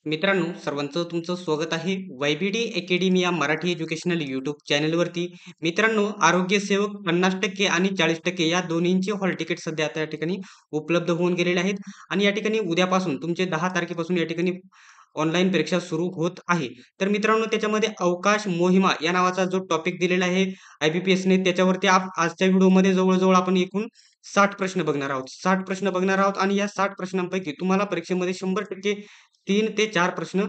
मित्रांनो, सर्वांचं तुमचं स्वागत आहे वायबीडी अकॅडमी या मराठी एज्युकेशनल यूट्यूब चॅनलवरती. मित्रांनो, आरोग्य सेवक 50% आणि 40% या दोन्हींचे हॉल तिकीट सध्या आता या ठिकाणी उपलब्ध होऊन गेलेले आहेत आणि या ठिकाणी उद्यापासून तुमचे 10 तारखेपासून या ठिकाणी ऑनलाईन परीक्षा सुरू होत आहे. तर मित्रांनो, त्याच्यामध्ये अवकाश मोहिमा या नावाचा जो टॉपिक दिलेला आहे IBPSने, त्याच्यावरती आजच्या व्हिडिओमध्ये जवळ आपण एकूण 60 प्रश्न बघणार आहोत. 60 प्रश्न बघणार आहोत आणि या 60 प्रश्नांपैकी तुम्हाला परीक्षेमध्ये 100% 3 ते 4 प्रश्न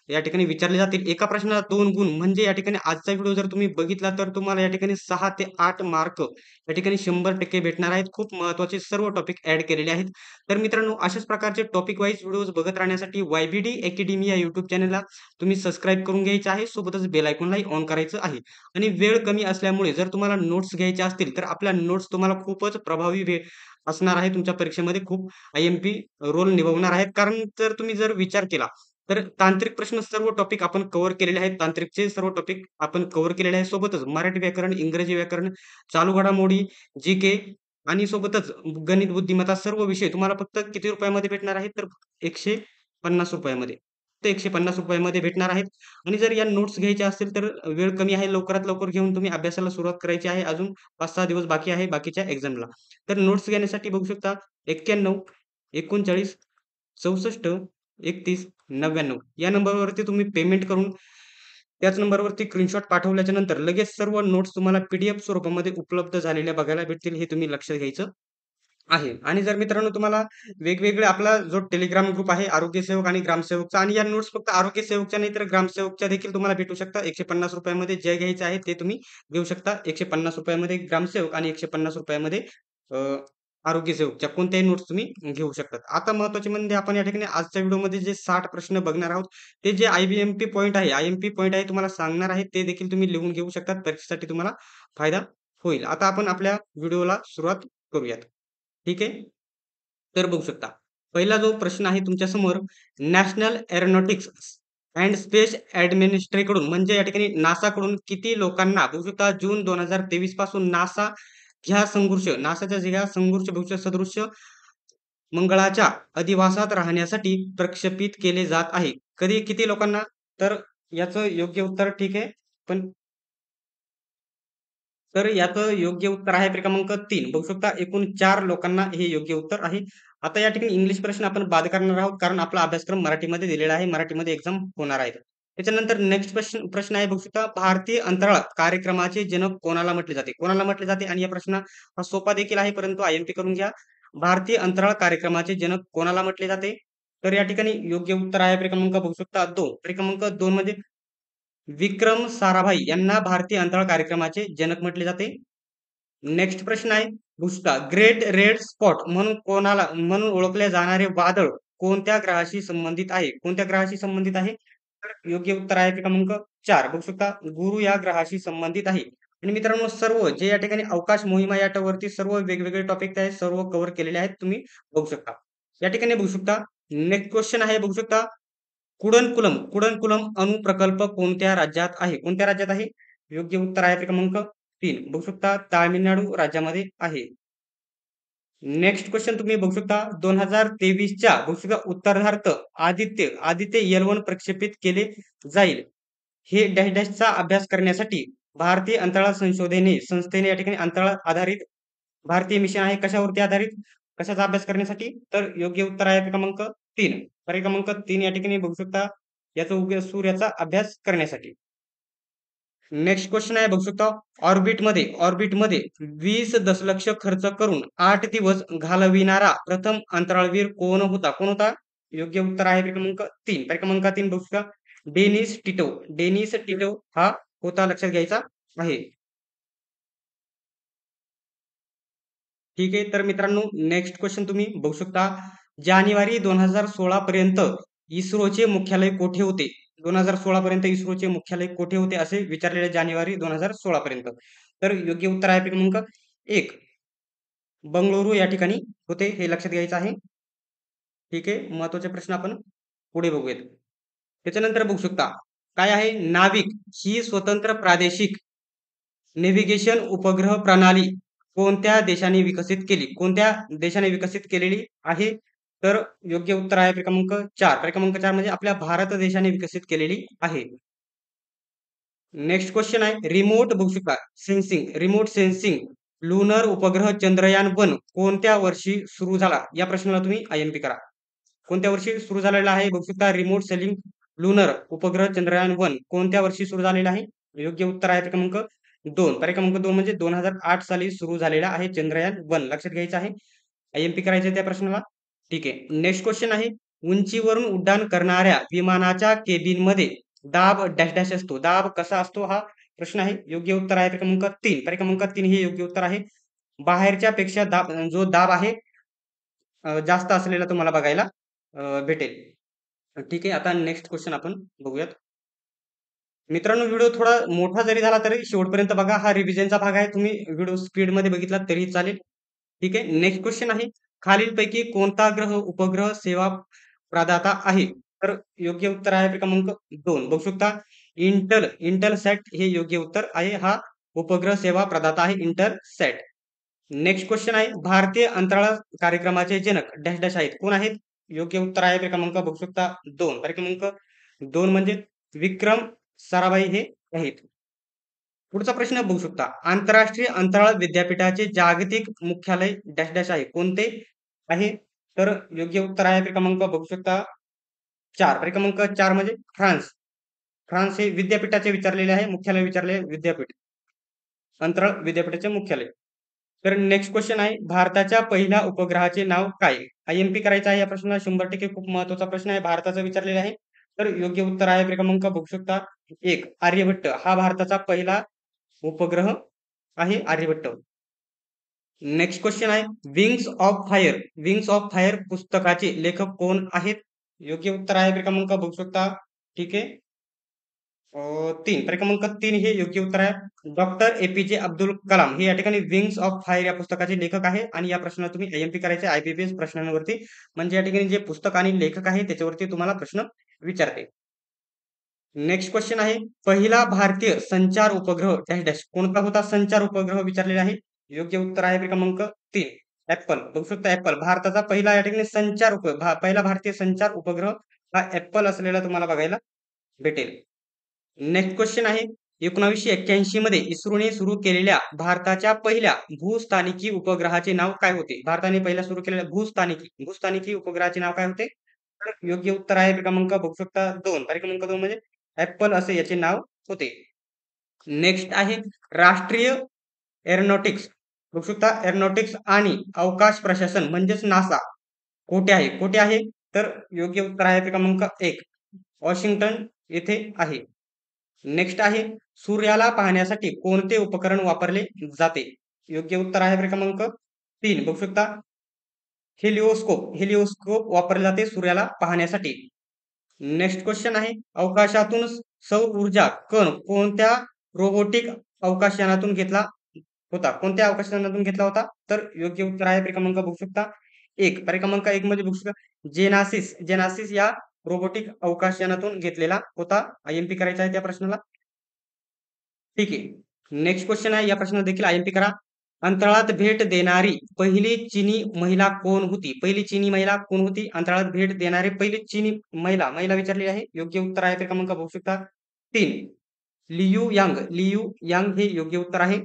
या ठिकाणी विचारले जातील. एका प्रश्नाला 2 गुण, म्हणजे या ठिकाणी आजचा व्हिडिओ जर तुम्ही बघितला तर तुम्हाला या ठिकाणी 6 ते 8 मार्क या ठिकाणी 100% भेटणार आहेत. खूप महत्त्वाचे सर्व टॉपिक ॲड केलेले आहेत. तर मित्रांनो, अशाच प्रकारचे टॉपिक वाईज व्हिडिओज बघत राहण्यासाठी वायबीडी अकॅडमी या YouTube चॅनलला तुम्ही सबस्क्राईब करून घ्यायचे आहे. सोबतच बेल आयकॉनलाही ऑन करायचं आहे. आणि वेळ कमी असल्यामुळे जर तुम्हाला नोट्स घ्यायच्या असतील तर आपल्या नोट्स तुम्हाला खूपच प्रभावी असणार आहे. तुमच्या परीक्षेमध्ये खूप IMP रोल निभावणार आहेत. कारण जर विचार केला तर तांत्रिक प्रश्न सर्व टॉपिक आपण कव्हर केलेले आहेत. तांत्रिकचे सर्व टॉपिक आपण कव्हर केलेले आहेत. सोबतच मराठी व्याकरण, इंग्रजी व्याकरण, चालू घडामोडी, जी-के आणि सोबतच गणित बुद्धिमत्ता सर्व विषय तुम्हाला फक्त किती रुपयामध्ये भेटणार आहेत? तर ₹150 मध्ये. फक्त ₹150 भेटणार आहेत. आणि जर या नोट्स घ्यायच्या असतील तर वेळ कमी आहे. लवकरात लवकर घेऊन तुम्ही अभ्यासाला सुरुवात करायची आहे. अजून 5-6 दिवस बाकी आहे बाकीच्या एक्झामला. तर नोट्स घेण्यासाठी बघू शकता 91 39 64 31 99 या नंबरवरती तुम्ही पेमेंट करून त्याच नंबरवरती स्क्रीनशॉट पाठवल्याच्या नंतर लगेच सर्व नोट्स तुम्हाला PDF स्वरूपामध्ये उपलब्ध झालेल्या बघायला भेटतील. हे तुम्ही लक्षात घ्यायचं आहे. आणि जर मित्रांनो तुम्हाला वेगवेगळे आपला जो टेलिग्राम ग्रुप आहे आरोग्य सेवक आणि ग्रामसेवकचा, आणि या नोट्स फक्त आरोग्य सेवकच्या नाही तर ग्रामसेवकच्या देखील तुम्हाला भेटू शकतात. ₹150 मध्ये जे घ्यायचे आहे ते तुम्ही घेऊ शकता. ₹150 मध्ये ग्रामसेवक आणि ₹150 मध्ये अ, आरोग्य सेवकच्या कोणत्याही नोट्स तुम्ही घेऊ शकतात. आता महत्त्वाचे म्हणजे आपण या ठिकाणी आजच्या व्हिडिओमध्ये जे 60 प्रश्न बघणार आहोत, ते जे IBMP पॉइंट आहे, IMP पॉइंट आहे तुम्हाला सांगणार आहे, ते देखील तुम्ही लिहून घेऊ शकतात. परीक्षेसाठी तुम्हाला फायदा होईल. आता आपण आपल्या व्हिडिओला सुरुवात करूयात. ठीक आहे? तर बघू शकता. पहिला जो प्रश्न आहे तुमच्यासमोर, नॅशनल एरोनॉटिक्स अँड स्पेस ॲडमिनिस्ट्रेकडून म्हणजे या ठिकाणी नासाकडून किती लोकांना बघू शकता जून 2023 पासून नासाच्या ह्या संघर्ष भविष्य सदृश मंगळाच्या अधिवासात राहण्यासाठी प्रक्षेपित केले जात आहे. कधी किती लोकांना? तर याचं योग्य उत्तर ठीक आहे. पण तर याचं योग्य उत्तर आहे क्रमांक 3. बघू शकता एकूण 4 लोकांना हे योग्य उत्तर आहे. आता या ठिकाणी इंग्लिश प्रश्न आपण बाद करणार आहोत, कारण आपला अभ्यासक्रम मराठीमध्ये दिलेला आहे. मराठीमध्ये एक्झाम होणार आहे. त्याच्यानंतर नेक्स्ट प्रश्न प्रश्न आहे बघू शकता, भारतीय अंतराळ कार्यक्रमाचे जनक कोणाला म्हटले जाते? कोणाला म्हटले जाते? आणि हा प्रश्न हा सोपा देखील आहे, परंतु IMP करून घ्या. भारतीय अंतराळ कार्यक्रमाचे जनक कोणाला म्हटले जाते? तर या ठिकाणी योग्य उत्तर आहे क्रमांक बघू शकता 2. क्रमांक 2 मध्ये विक्रम साराभाई यांना भारतीय अंतराळ कार्यक्रमाचे जनक म्हटले जाते. नेक्स्ट प्रश्न आहे, बुस्टा ग्रेट रेड स्पॉट म्हणून ओळखले जाणारे वादळ कोणत्या ग्रहाशी संबंधित आहे? कोणत्या ग्रहाशी संबंधित आहे? तर योग्य उत्तर आहे क्रमांक 4. बघू शकता गुरु या ग्रहाशी संबंधित आहे. आणि मित्रांनो, सर्व जे या ठिकाणी अवकाश मोहिमा याच्यावरती सर्व वेगवेगळे टॉपिक आहेत, सर्व कव्हर केलेले आहेत. तुम्ही बघू शकता. या ठिकाणी बघू शकता नेक्स्ट क्वेश्चन आहे बघू शकता, कुडनकुलम अणु प्रकल्प कोणत्या राज्यात आहे? कोणत्या राज्यात आहे? योग्य उत्तर आहे क्रमांक 3. बघू शकता तामिळनाडू राज्यामध्ये आहे. नेक्स्ट क्वेश्चन तुम्ही बघू शकता 2023च्या बघू शकता उत्तरार्धात आदित्य L1 प्रक्षेपित केले जाईल. हे डॅश डॅशचा अभ्यास करण्यासाठी भारतीय अंतराळ संस्थेने या ठिकाणी अंतराळ आधारित भारतीय मिशन आहे. कशावरती आधारित? कशाचा अभ्यास करण्यासाठी? तर योग्य उत्तर आहे क्रमांक 3. पर्याय क्रमांक 3 या ठिकाणी बघू शकता याचा उपयोग सूर्याचा अभ्यास करण्यासाठी. नेक्स्ट क्वेश्चन आहे बघू शकता, ऑर्बिटमध्ये 20 दशलक्ष खर्च करून 8 दिवस घालविणारा प्रथम अंतराळवीर कोण होता? कोण होता? योग्य उत्तर आहे क्रमांक 3. पर्याय क्रमांक 3 बघू शकता डेनिस टिटो हा होता, लक्षात घ्यायचा आहे. ठीक आहे. तर मित्रांनो, नेक्स्ट क्वेश्चन तुम्ही बघू शकता, जानेवारी 2016 पर्यंत इस्रोचे मुख्यालय कोठे होते? 2016 पर्यंत इस्रोचे मुख्यालय कोठे होते असे विचारलेले जानेवारी 2016 पर्यंत. तर योग्य उत्तर आहे क्रमांक 1. बंगळुरू या ठिकाणी होते, हे लक्षात घ्यायचं आहे. ठीक आहे. महत्त्वाचे प्रश्न आपण पुढे बघूयात. त्याच्यानंतर बघू शकता काय आहे, नाविक ही स्वतंत्र प्रादेशिक नेव्हिगेशन उपग्रह प्रणाली कोणत्या देशाने विकसित केली? कोणत्या देशाने विकसित केलेली आहे? तर योग्य उत्तर आहे क्रमांक 4. क्रमांक 4 म्हणजे आपल्या भारत देशाने विकसित केलेली आहे. नेक्स्ट क्वेश्चन आहे रिमोट बघू शकता रिमोट सेन्सिंग लुनर उपग्रह चंद्रयान-1 कोणत्या वर्षी सुरू झाला? या प्रश्नाला तुम्ही आय-एम-पी करा. कोणत्या वर्षी सुरू झालेला आहे? बघू शकता रिमोट सेलिंग लुनर उपग्रह चंद्रयान-1 कोणत्या वर्षी सुरू झालेला आहे? योग्य उत्तर आहे क्रमांक 2. क्रमांक 2 म्हणजे 2008 साली सुरू झालेला आहे चंद्रयान-1 लक्षात घ्यायचं आहे. आय-एम-पी करायचं त्या प्रश्नाला. ठीक आहे. नेक्स्ट क्वेश्चन आहे उंचीवरून उड्डाण करणाऱ्या विमानाच्या केबिनमध्ये दाब डॅश डॅश असतो. दाब कसा असतो हा प्रश्न आहे. योग्य उत्तर आहे क्रमांक 3. क्रमांक 3 हे योग्य उत्तर आहे. बाहेरच्या पेक्षा जो दाब आहे जास्त असलेला तुम्हाला बघायला भेटेल. ठीक आहे. आता नेक्स्ट क्वेश्चन आपण बघूयात. मित्रांनो व्हिडिओ थोडा मोठा जरी झाला तरी शेवटपर्यंत बघा. हा रिव्हिजनचा भाग आहे. तुम्ही व्हिडिओ स्पीडमध्ये बघितला तरी चालेल. ठीक आहे. नेक्स्ट क्वेश्चन आहे खालीलपैकी कोणता ग्रह उपग्रह सेवा प्रदाता आहे? तर योग्य उत्तर आहे क्रमांक 2. बघू शकता इंटरसॅट हे योग्य उत्तर आहे. हा उपग्रह सेवा प्रदाता आहे इंटरसॅट. नेक्स्ट क्वेश्चन आहे भारतीय अंतराळ कार्यक्रमाचे जनक डॅश डॅश आहेत. कोण आहेत? योग्य उत्तर आहे क्रमांक बघू शकता 2. क्रमांक 2 म्हणजे विक्रम साराभाई हे आहेत. पुढचा प्रश्न बघू शकता आंतरराष्ट्रीय अंतराळ विद्यापीठाचे जागतिक मुख्यालय डॅश डॅश आहे. कोणते आहे? तर योग्य उत्तर आहे क्रमांक बघू शकता 4. क्रमांक 4 म्हणजे फ्रान्स. फ्रान्स हे विद्यापीठाचे विचारलेले आहे. मुख्यालय विचारले विद्यापीठ. अंतराळ विद्यापीठाचे मुख्यालय. तर नेक्स्ट क्वेश्चन आहे भारताच्या पहिल्या उपग्रहाचे नाव काय? आय-एम-पी करायचं आहे या प्रश्नाला 100% खूप महत्त्वाचा प्रश्न आहे. भारताचा विचारलेला आहे. तर योग्य उत्तर आहे क्रमांक बघू शकता 1 आर्यभट्ट हा भारताचा पहिला उपग्रह आहे आर्यभट्ट. नेक्स्ट क्वेश्चन आहे विंग्स ऑफ फायर पुस्तकाचे लेखक कोण आहेत? योग्य उत्तर आहे क्रमांक बघू शकता. ठीक आहे. 3 क्रमांक 3 हे योग्य उत्तर आहे. डॉक्टर ए-पी-जे अब्दुल कलाम हे या ठिकाणी विंग्स ऑफ फायर या पुस्तकाचे लेखक आहे आणि या प्रश्नाला तुम्ही आय-एम-पी करायचे आय-पी-पी-एस प्रश्नांवरती म्हणजे या ठिकाणी जे पुस्तक आणि लेखक आहे त्याच्यावरती तुम्हाला प्रश्न विचारते. नेक्स्ट क्वेश्चन आहे पहिला भारतीय संचार उपग्रह डॅश डॅश कोणता होता? संचार उपग्रह विचारलेला आहे. योग्य उत्तर आहे क्रमांक 3 ॲपल. बघू शकता ॲपल भारताचा पहिला या ठिकाणी पहिला भारतीय संचार उपग्रह हा ॲपल असलेला तुम्हाला बघायला भेटेल. नेक्स्ट क्वेश्चन आहे 1981 मध्ये इस्रोने सुरू केलेल्या भारताच्या पहिल्या भूस्थानिकी उपग्रहाचे नाव काय होते? भारताने पहिला सुरू केलेल्या भूस्थानिकी उपग्रहाचे नाव काय होते? तर योग्य उत्तर आहे क्रमांक बघू शकता 2. क्रमांक 2 म्हणजे ॲपल असे याचे नाव होते. नेक्स्ट आहे राष्ट्रीय एरोनॉटिक्स बघू शकता एरोनॉटिक्स आणि अवकाश प्रशासन म्हणजेच नासा कोठे आहे? कोठे आहे? तर योग्य उत्तर आहे क्रमांक 1 वॉशिंग्टन येथे आहे. नेक्स्ट आहे सूर्याला पाहण्यासाठी कोणते उपकरण वापरले जाते? योग्य उत्तर आहे क्रमांक 3 बघू शकता हेलिओस्कोप वापरले जाते सूर्याला पाहण्यासाठी. नेक्स्ट क्वेश्चन आहे अवकाशातून सौर ऊर्जा कण कोणत्या रोबोटिक अवकाशयानातून घेतला होता? कोणत्या अवकाशयानातून घेतला होता? तर योग्य उत्तर आहे क्रमांक बघू शकता 1. क्रमांक 1 मध्ये बघू शकता जेनासिस या रोबोटिक अवकाशयानातून घेतलेला होता. आय-एम-पी करायचा आहे त्या प्रश्नाला. ठीक आहे. नेक्स्ट क्वेश्चन आहे या प्रश्नाला देखील आय-एम-पी करा. अंतराळात भेट देणारी पहिली चीनी महिला कोण होती? पहिली चीनी महिला कोण होती? अंतराळात भेट देणारी पहिली चीनी महिला विचारली आहे. योग्य उत्तर आहे क्रमांक बघू शकता 3 लियू यांग हे योग्य उत्तर आहे.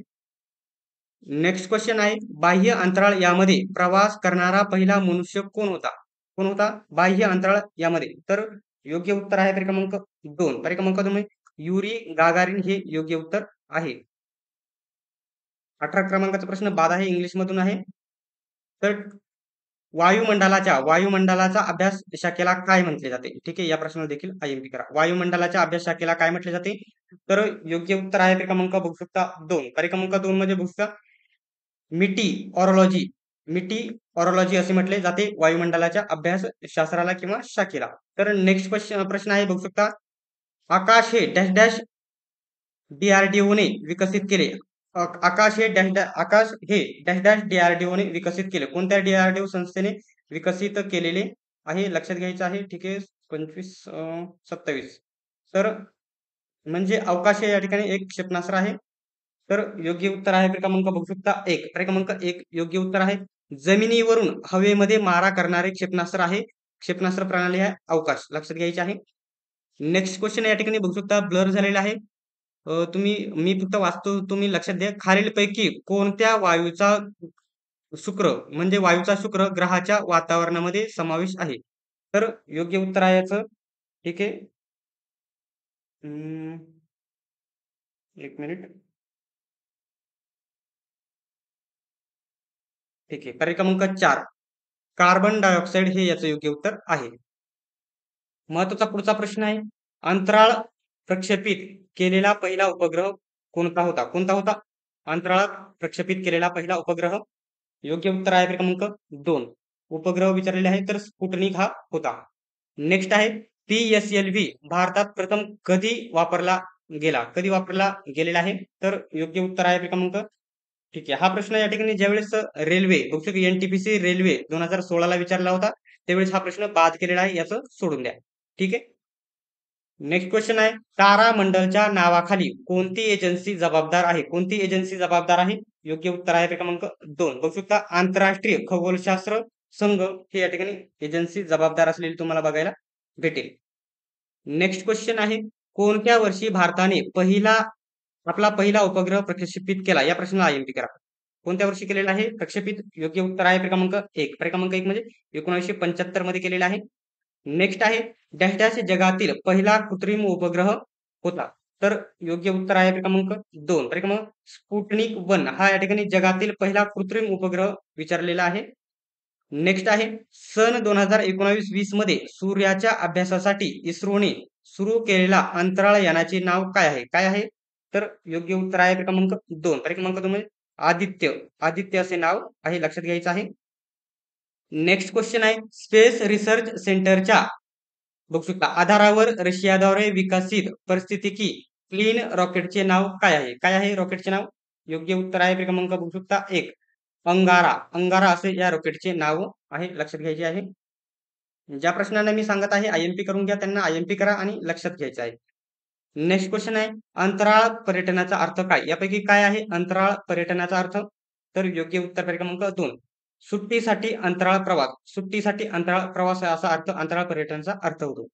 नेक्स्ट क्वेश्चन आहे बाह्य अंतराळ यामध्ये प्रवास करणारा पहिला मनुष्य कोण होता? कोण होता बाह्य अंतराळ यामध्ये? तर योग्य उत्तर आहे क्रमांक 2. क्रमांक 2 युरी गागारिन हे योग्य उत्तर आहे. 18 क्रमांकाचा प्रश्न बाद आहे इंग्लिश मधून आहे. तर वायुमंडलाच्या अभ्यास शाखेला काय म्हटले जाते? ठीक आहे या प्रश्नाला देखील आय-एम-पी करा. वायुमंडलाच्या अभ्यास शाखेला काय म्हटले जाते? तर योग्य उत्तर आहे क्रमांक बघू शकता 2. क्रमांक 2 मध्ये बघू शकता मिटीऑरोलॉजी असे म्हटले जाते वायुमंडलाच्या अभ्यास शास्त्राला किंवा शाखेला. तर नेक्स्ट प्रश्न आहे बघू शकता आकाश हे डॅश डॅश डीआरडीओने विकसित केले. आकाश हे डॅश डॅश डीआरडीओने विकसित केले. कोणत्या डीआरडीओ संस्थेने विकसित केलेले आहे? लक्षात घ्यायचं आहे. ठीक आहे 25 27 तर म्हणजे अवकाश हे या ठिकाणी एक क्षेपणास्त्र आहे. तर योग्य उत्तर आहे क्रमांक बघू शकता 1. क्रमांक 1 योग्य उत्तर आहे. जमिनीवरून हवेमध्ये मारा करणारे क्षेपणास्त्र आहे. क्षेपणास्त्र प्रणाली आहे अवकाश. लक्षात घ्यायचे आहे. नेक्स्ट क्वेश्चन या ठिकाणी बघू शकता ब्लर झालेला आहे. मी फक्त वाचतो, तुम्ही लक्षात द्या. खालीलपैकी कोणत्या वायूचा शुक्र म्हणजे वायूचा शुक्र ग्रहाच्या वातावरणामध्ये समावेश आहे? तर योग्य उत्तर आहे याचं. ठीक आहे. 1 मिनिट. ठीक आहे. पर्याय क्रमांक 4 कार्बन डायऑक्साइड हे याचं योग्य उत्तर आहे. महत्वाचा पुढचा प्रश्न आहे. अंतराळ प्रक्षेपित केलेला पहिला उपग्रह कोणता होता? कोणता होता? अंतराळात प्रक्षेपित केलेला पहिला उपग्रह. योग्य उत्तर आहे क्रमांक 2. उपग्रह विचारलेले आहे तर स्पुटनिक हा होता. नेक्स्ट आहे PSLV भारतात प्रथम कधी वापरला गेला? कधी वापरला गेलेला आहे? तर योग्य उत्तर आहे क्रमांक. ठीक आहे. हा प्रश्न या ठिकाणी ज्यावेळेस रेल्वे बहुतेक NTPC रेल्वे 2016 ला विचारला होता, त्यावेळेस हा प्रश्न बाद केलेला आहे. याचं सोडून द्या. ठीक आहे. नेक्स्ट क्वेश्चन आहे. तारामंडलच्या नावाखाली कोणती एजन्सी जबाबदार आहे? कोणती एजन्सी जबाबदार आहे? योग्य उत्तर आहे क्रमांक 2. बघू शकता आंतरराष्ट्रीय खगोलशास्त्र संघ हे या ठिकाणी एजन्सी जबाबदार असलेली तुम्हाला बघायला भेटेल. नेक्स्ट क्वेश्चन आहे. कोणत्या वर्षी भारताने आपला पहिला उपग्रह प्रक्षेपित केला? या प्रश्नाला IMP करा. कोणत्या वर्षी केलेला आहे प्रक्षेपित? योग्य उत्तर आहे क्रमांक 1. क्रमांक 1 म्हणजे 1975 मध्ये केलेला आहे. नेक्स्ट आहे डॅश डॅश जगातील पहिला कृत्रिम उपग्रह होता. तर योग्य उत्तर आहे क्रमांक 2. क्रमांक स्पुटनिक 1 हा या ठिकाणी जगातील पहिला कृत्रिम उपग्रह विचारलेला आहे. नेक्स्ट आहे सन 2019-20 मध्ये सूर्याच्या अभ्यासासाठी इस्रोने सुरू केलेला अंतराळ यानाचे नाव काय आहे? काय आहे? तर योग्य उत्तर आहे क्रमांक 2. क्रमांक 2 म्हणजे आदित्य. आदित्य असे नाव आहे. लक्षात घ्यायचं आहे. नेक्स्ट क्वेश्चन आहे स्पेस रिसर्च सेंटरच्या बघू शकता आधारावर रशियाद्वारे विकसित परिस्थितिकी क्लीन रॉकेटचे नाव काय आहे? काय आहे रॉकेटचे नाव? योग्य उत्तर आहे क्रमांक बघू शकता 1. अंगारा. अंगारा असे या रॉकेटचे नाव आहे. लक्षात घ्यायचे आहे. ज्या प्रश्नांना मी सांगत आहे IMP करून घ्या, त्यांना IMP करा आणि लक्षात घ्यायचं आहे. नेक्स्ट क्वेश्चन आहे अंतराळ पर्यटनाचा अर्थ काय? यापैकी काय आहे अंतराळ पर्यटनाचा अर्थ? तर योग्य उत्तर क्रमांक 2. सुट्टीसाठी अंतराळ प्रवास. सुट्टीसाठी अंतराळ प्रवास असा अर्थ अंतराळ पर्यटनाचा अर्थ होतो.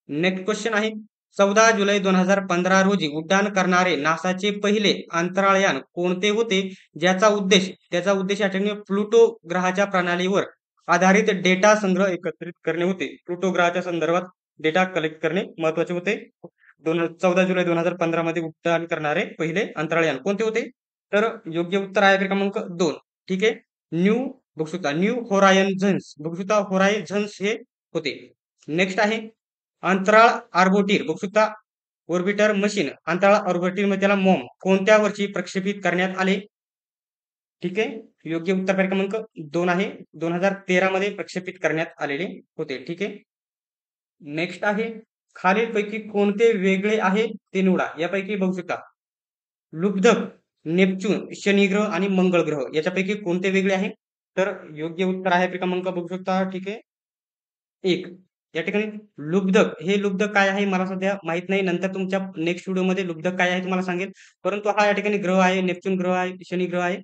नेक्स्ट क्वेश्चन आहे 14 जुलै 2015 रोजी उड्डाण करणारे नासाचे पहिले अंतराळयान कोणते होते? त्याचा उद्देश या ठिकाणी प्लुटो ग्रहाच्या प्रणालीवर आधारित डेटा संग्रह एकत्रित करणे होते. प्लुटो ग्रहाच्या संदर्भात डेटा कलेक्ट करणे महत्वाचे होते. 14 जुलै 2015 मध्ये उड्डाण करणारे पहिले अंतराळयान कोणते होते? तर योग्य उत्तर आहे क्रमांक 2. ठीक आहे. न्यू होरायझन्स बघू शकता होरायझन्स हे होते. नेक्स्ट आहे अंतराळ ऑर्बिटर बघू शकता ऑर्बिटर मशीन अंतराळ ऑर्बिटर मध्ये त्याला मॉम कोणत्या वर्षी प्रक्षेपित करण्यात आले? ठीक आहे. योग्य उत्तर क्रमांक 2 आहे. 2013 मध्ये प्रक्षेपित करण्यात आलेले होते. ठीक आहे. नेक्स्ट आहे खालीलपैकी कोणते वेगळे आहे ते निवडा. यापैकी बघू शकता लुब्धक, नेपच्यून, शनी ग्रह आणि मंगळ ग्रह याच्यापैकी कोणते वेगळे आहे? तर योग्य उत्तर आहे क्रमांक बघू शकता. ठीक आहे. 1. या ठिकाणी लुब्धक हे लुब्धक काय आहे मला सध्या माहित नाही. नंतर तुमच्या नेक्स्ट व्हिडिओमध्ये लुब्धक काय आहे तुम्हाला सांगेल. परंतु हा या ठिकाणी ग्रह आहे, नेपच्यून ग्रह आहे, शनी ग्रह आहे.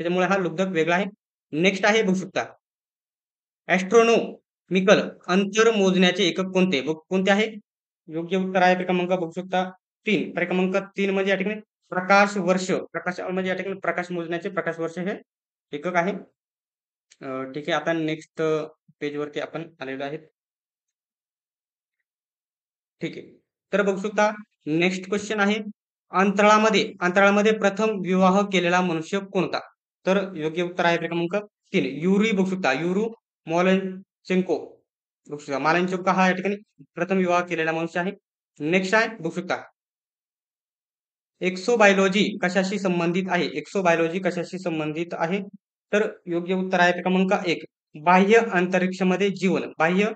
त्याच्यामुळे हा लुब्धक वेगळा आहे. नेक्स्ट आहे बघू शकता ॲस्ट्रोनॉमिकल अंतर मोजण्याचे एकक कोणते? कोणते आहे? योग्य उत्तर आहे क्रमांक बघू शकता 3. क्रमांक 3 म्हणजे या ठिकाणी प्रकाश वर्ष. प्रकाश म्हणजे या ठिकाणी प्रकाश मोजण्याचे प्रकाश वर्ष हे एकक आहे. ठीक आहे. आता नेक्स्ट पेजवरती आपण आलेलो आहे. ठीक आहे. तर बघू शकता नेक्स्ट क्वेश्चन आहे अंतराळामध्ये प्रथम विवाह केलेला मनुष्य कोणता? तर योग्य उत्तर आहे क्रमांक 3. युरी बघू शकता युरू मोलेन्चेन्को बघू शकता मालेन्चेन्को हा या ठिकाणी प्रथम विवाह केलेला मनुष्य आहे. नेक्स्ट आहे बघू शकता एक्सोबायोलॉजी कशाशी संबंधित आहे? एक्सोबायोलॉजी कशाशी संबंधित आहे? तर योग्य उत्तर आहे क्रमांक 1. बाह्य अंतरिक्षमध्ये जीवन. बाह्य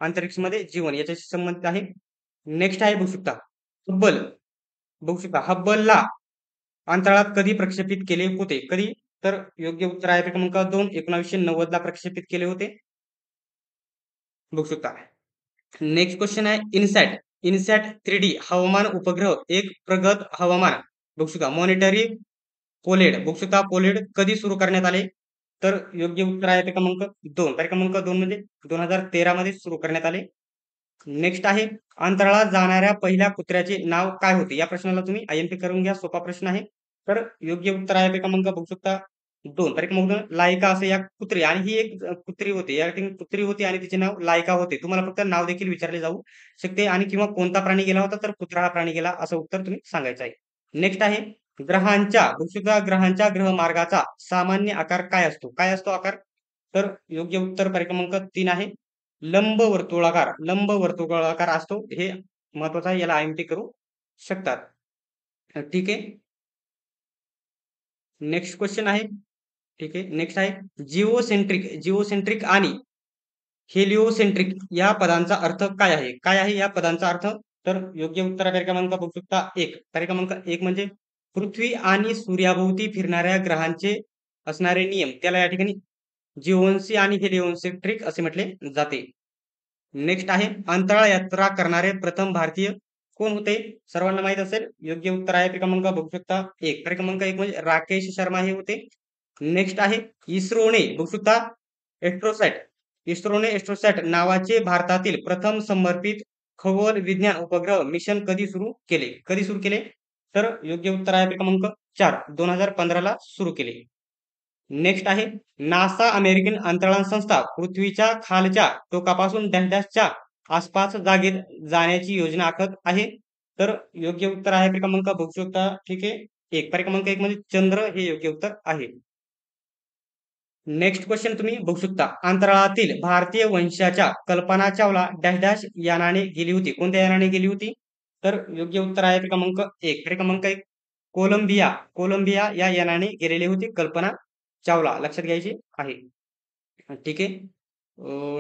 अंतरिक्षमध्ये जीवन याच्याशी संबंधित आहे. नेक्स्ट आहे बघू शकता हब्बल बघू शकता हब्बलला अंतराळात कधी प्रक्षेपित केले होते? कधी? तर योग्य उत्तर आहे क्रमांक 2. 1990 ला प्रक्षेपित केले होते. बघू शकता. नेक्स्ट क्वेश्चन आहे इनसॅट 3D हवामान उपग्रह एक प्रगत हवामान बघू शकता मॉनिटरी पोलेड बघू शकता पोलेड कधी सुरू करण्यात आले? तर योग्य उत्तर आहे क्रमांक 2. क्रमांक 2 म्हणजे 2013 मध्ये सुरू करण्यात आले. नेक्स्ट आहे अंतराळात जाणाऱ्या पहिल्या कुत्र्याचे नाव काय होते? या प्रश्नाला तुम्ही आय-एम-पी करून घ्या. सोपा प्रश्न आहे. तर योग्य उत्तर आहे क्रमांक बघू शकता 2. क्रमांक 2 लायका असं या कुत्री आणि ही एक कुत्री होती. या ठिकाणी कुत्री होती आणि तिचे नाव लायका होते. तुम्हाला फक्त नाव देखील विचारले जाऊ शकते आणि किंवा कोणता प्राणी गेला होता तर कुत्रा हा प्राणी गेला असं उत्तर तुम्ही सांगायचं आहे. नेक्स्ट आहे ग्रहांच्या बघू शकता ग्रहांच्या ग्रहमार्गाचा सामान्य आकार काय असतो? काय असतो आकार? तर योग्य उत्तर क्रमांक 3 आहे. लंब वर्तुळाकार असतो. हे महत्वाचं आहे. याला आय-एम-पी करू शकतात. ठीक आहे. नेक्स्ट क्वेश्चन आहे. ठीक आहे. नेक्स्ट आहे जिओसेंट्रिक आणि हेलिओसेंट्रिक या पदांचा अर्थ काय आहे? काय आहे या पदांचा अर्थ? तर योग्य उत्तर आहे क्रमांक बघू शकता 1. क्रमांक 1 म्हणजे पृथ्वी आणि सूर्याभोवती फिरणाऱ्या ग्रहांचे असणारे नियम त्याला या ठिकाणी जिओन्सी आणि हेलिओसेंट्रिक असे म्हटले जाते. नेक्स्ट आहे अंतराळ यात्रा करणारे प्रथम भारतीय कोण होते? सर्वांना माहित असेल. योग्य उत्तर आहे क्रमांक बघू शकता 1. क्रमांक 1 म्हणजे राकेश शर्मा हे होते. नेक्स्ट आहे इस्रोने बघू शकता एस्ट्रोसॅट एस्ट्रोसॅट नावाचे भारतातील प्रथम समर्पित खगोल विज्ञान उपग्रह मिशन कधी सुरू केले? कधी सुरू केले? तर योग्य उत्तर आहे क्रमांक 4. 2015 ला सुरू केले. नेक्स्ट आहे नासा अमेरिकन अंतराळ संस्था पृथ्वीच्या खालच्या टोकापासून डॅशच्या आसपास जागेत जाण्याची योजना आखत आहे. तर योग्य उत्तर आहे क्रमांक बघू शकता. ठीक आहे. क्रमांक 1 म्हणजे चंद्र हे योग्य उत्तर आहे. नेक्स्ट क्वेश्चन तुम्ही बघू शकता. अंतराळातील भारतीय वंशाच्या कल्पना चावला डॅश यानाने गेली होती. कोणत्या यानाने गेली होती? तर योग्य उत्तर आहे क्रमांक 1. क्रमांक 1 कोलंबिया या यानाने गेलेली होती कल्पना चावला. लक्षात घ्यायची आहे. ठीक आहे.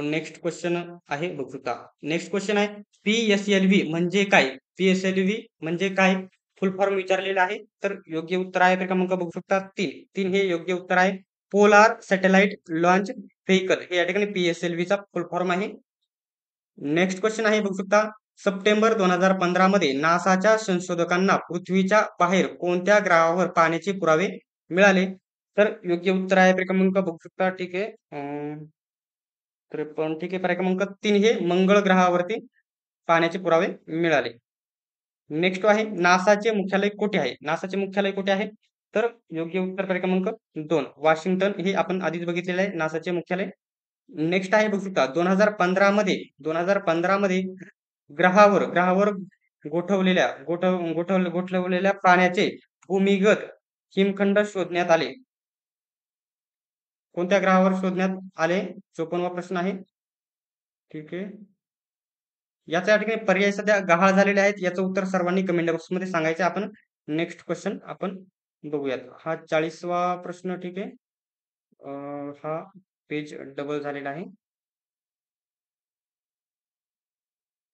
नेक्स्ट क्वेश्चन आहे बघू शकता. नेक्स्ट क्वेश्चन आहे पी-एस-एल-व्ही म्हणजे काय? पी-एस-एल-व्ही म्हणजे काय? फुल फॉर्म विचारलेला आहे. तर योग्य उत्तर आहे क्रमांक बघू शकता 3 हे योग्य उत्तर आहे. पोलार सॅटेलाइट लॉन्च व्हेइकल हे या ठिकाणी पी-एस-एल-व्ही चा फुल फॉर्म आहे. नेक्स्ट क्वेश्चन आहे बघू शकता. सप्टेंबर 2015 मध्ये नासाच्या संशोधकांना पृथ्वीच्या बाहेर कोणत्या ग्रहावर पाण्याचे पुरावे मिळाले? तर योग्य उत्तर आहे क्रमांक बघू शकता. ठीक आहे. तर पण ठीक आहे. क्रमांक 3 हे मंगळ ग्रहावरती पाण्याचे पुरावे मिळाले. नेक्स्ट आहे नासाचे मुख्यालय कुठे आहे? नासाचे मुख्यालय कुठे आहे? तर योग्य उत्तर क्रमांक 2 वॉशिंग्टन हे आपण आधीच बघितलेलं आहे नासाचे मुख्यालय. नेक्स्ट आहे बघू शकता 2015 मध्ये ग्रहावर गोठवलेल्या पाण्याचे भूमिगत हिमखंड शोधण्यात आले. कोणत्या ग्रहावर शोधण्यात आले? 54वा प्रश्न आहे. ठीक आहे. याच्या ठिकाणी पर्याय सध्या गहाळ झालेले आहेत. याचं उत्तर सर्वांनी कमेंट बॉक्समध्ये सांगायचं. आपण नेक्स्ट क्वेश्चन आपण बघूयात. हा 40वा प्रश्न. ठीक आहे. हा पेज डबल झालेला आहे.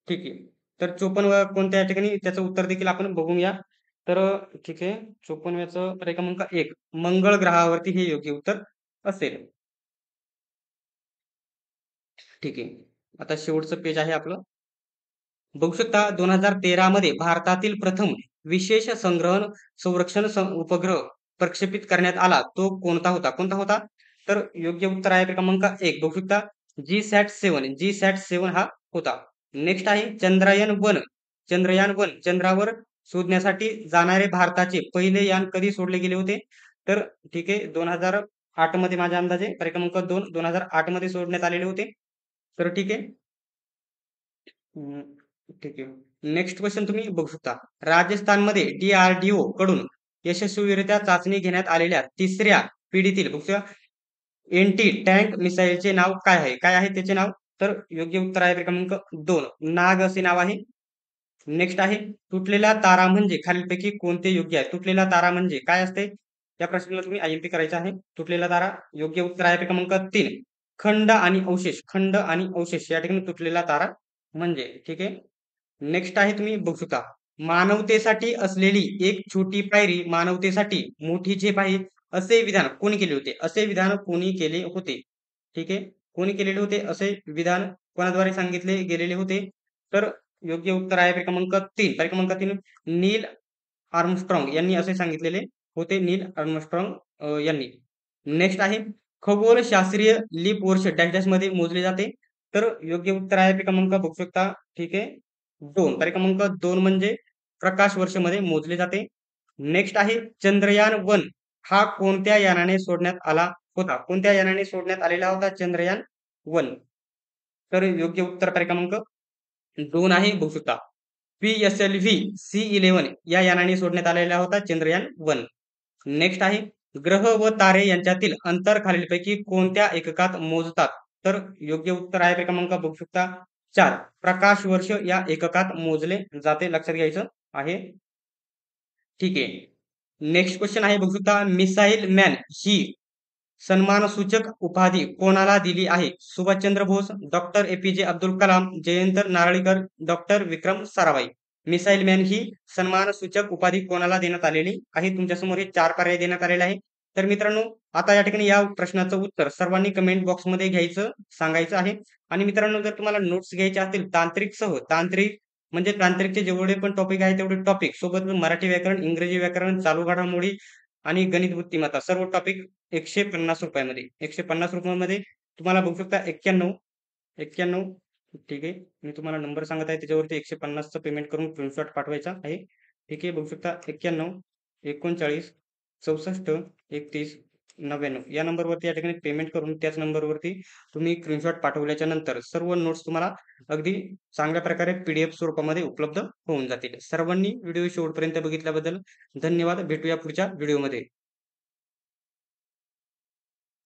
ठीक आहे. तर 54 कोणत्या ठिकाणी त्याचं उत्तर देखील आपण बघूया. तर ठीक आहे. 54व्याचं क्रमांक 1 मंगळ ग्रहावरती हे योग्य उत्तर असेल. ठीक आहे. आता शेवटचं पेज आहे आपलं. बघू शकता 2013 मध्ये भारतातील प्रथम विशेष संरक्षण उपग्रह प्रक्षेपित करण्यात आला. तो कोणता होता? कोणता होता? तर योग्य उत्तर आहे क्रमांक 1 बघू शकता जी-सॅट 7 हा होता. नेक्स्ट आहे चंद्रयान 1 चंद्रावर शोधण्यासाठी जाणारे भारताचे पहिले यान कधी सोडले गेले होते? तर ठीक आहे 2008 मध्ये माझ्या अंदाजे क्रमांक 2 2008 मध्ये सोडण्यात आलेले होते. तर ठीक आहे. ठीक आहे. नेक्स्ट क्वेश्चन तुम्ही बघू शकता. राजस्थानमध्ये DRDO कडून यशस्वीरित्या चाचणी घेण्यात आलेल्या तिसऱ्या पिढीतील बघू शकता एंटी टँक मिसाईलचे नाव काय आहे? काय आहे त्याचे नाव? तर योग्य उत्तर आहे क्रमांक 2 नाग असे नाव आहे. नेक्स्ट आहे तुटलेला तारा म्हणजे खालीलपैकी कोणते योग्य आहे? तुटलेला तारा म्हणजे काय असते? या प्रश्नाला तुम्ही आय-एम-पी करायचा आहे. तुटलेला तारा योग्य उत्तर आहे क्रमांक 3 खंड आणि अवशेष या ठिकाणी तुटलेला तारा म्हणजे. ठीक आहे. नेक्स्ट आहे तुम्ही बघू शकता. मानवतेसाठी असलेली एक छोटी पायरी मानवतेसाठी मोठी झेप आहे असे विधान कोणी केले होते? असे विधान कोणी केले होते? ठीक आहे. कोणी केलेले होते असे विधान कोणाद्वारे सांगितले गेलेले होते? तर योग्य उत्तर आहे क्रमांक 3 नील आर्मस्ट्रॉंग यांनी असे सांगितलेले होते. नील आर्मस्ट्रॉंग यांनी. नेक्स्ट आहे खगोलशास्त्रीय लीप वर्ष डॅश डॅश मध्ये मोजले जाते. तर योग्य उत्तर आहे क्रमांक बघू शकता. ठीक आहे. 2. पर्याय क्रमांक 2 म्हणजे प्रकाश वर्षमध्ये मोजले जाते. नेक्स्ट आहे चंद्रयान-1 हा कोणत्या यानाने सोडण्यात आला होता? कोणत्या यानाने सोडण्यात आलेला होता चंद्रयान-1? तर योग्य उत्तर पर्याय क्रमांक 2 आहे बघू शकता. PSLV-C11 या यानाने सोडण्यात आलेला होता चंद्रयान-1. नेक्स्ट आहे ग्रह व तारे यांच्यातील अंतर खालीलपैकी कोणत्या एककात मोजतात? तर योग्य उत्तर आहे क्रमांक बघू शकता 4. प्रकाश वर्ष या एककात मोजले जाते. लक्षात घ्यायचं आहे. ठीक आहे. नेक्स्ट क्वेश्चन आहे बघू शकता. मिसाईल मॅन ही सन्मानसूचक उपाधी कोणाला दिली आहे? Subhash Chandra Bose, doctor A P J. Abdul Kalam, Jayant Narlikar, doctor Vikram Sarabhai. Missile man ही सन्मानसूचक उपाधी कोणाला देण्यात आलेली आहे? तुमच्यासमोर हे 4 पर्याय देण्यात आलेले आहे. तर मित्रांनो, आता या ठिकाणी या प्रश्नाचं उत्तर सर्वांनी कमेंट बॉक्समध्ये घ्यायचं, सांगायचं आहे. आणि मित्रांनो, जर तुम्हाला नोट्स घ्यायचे असतील तांत्रिकसह, तांत्रिक म्हणजे तांत्रिकचे जेवढे पण टॉपिक आहेत तेवढे टॉपिक सोबत मराठी व्याकरण, इंग्रजी व्याकरण, चालू घडामोडी आणि गणित बुद्धिमत्ता सर्व टॉपिक ₹150 ₹150 तुम्हाला बघू शकता 91 ठीक आहे. मी तुम्हाला नंबर सांगत आहे त्याच्यावरती 150चं पेमेंट करून स्क्रीनशॉट पाठवायचा आहे. ठीक आहे. बघू शकता 91 39 64 31 99 या नंबरवरती या ठिकाणी पेमेंट करून त्याच नंबरवरती तुम्ही स्क्रीनशॉट पाठवल्याच्या नंतर सर्व नोट्स तुम्हाला अगदी चांगल्या प्रकारे पीडीएफ स्वरूपामध्ये उपलब्ध होऊन जातील. सर्वांनी व्हिडिओ शेवटपर्यंत बघितल्याबद्दल धन्यवाद. भेटूया पुढच्या व्हिडिओमध्ये.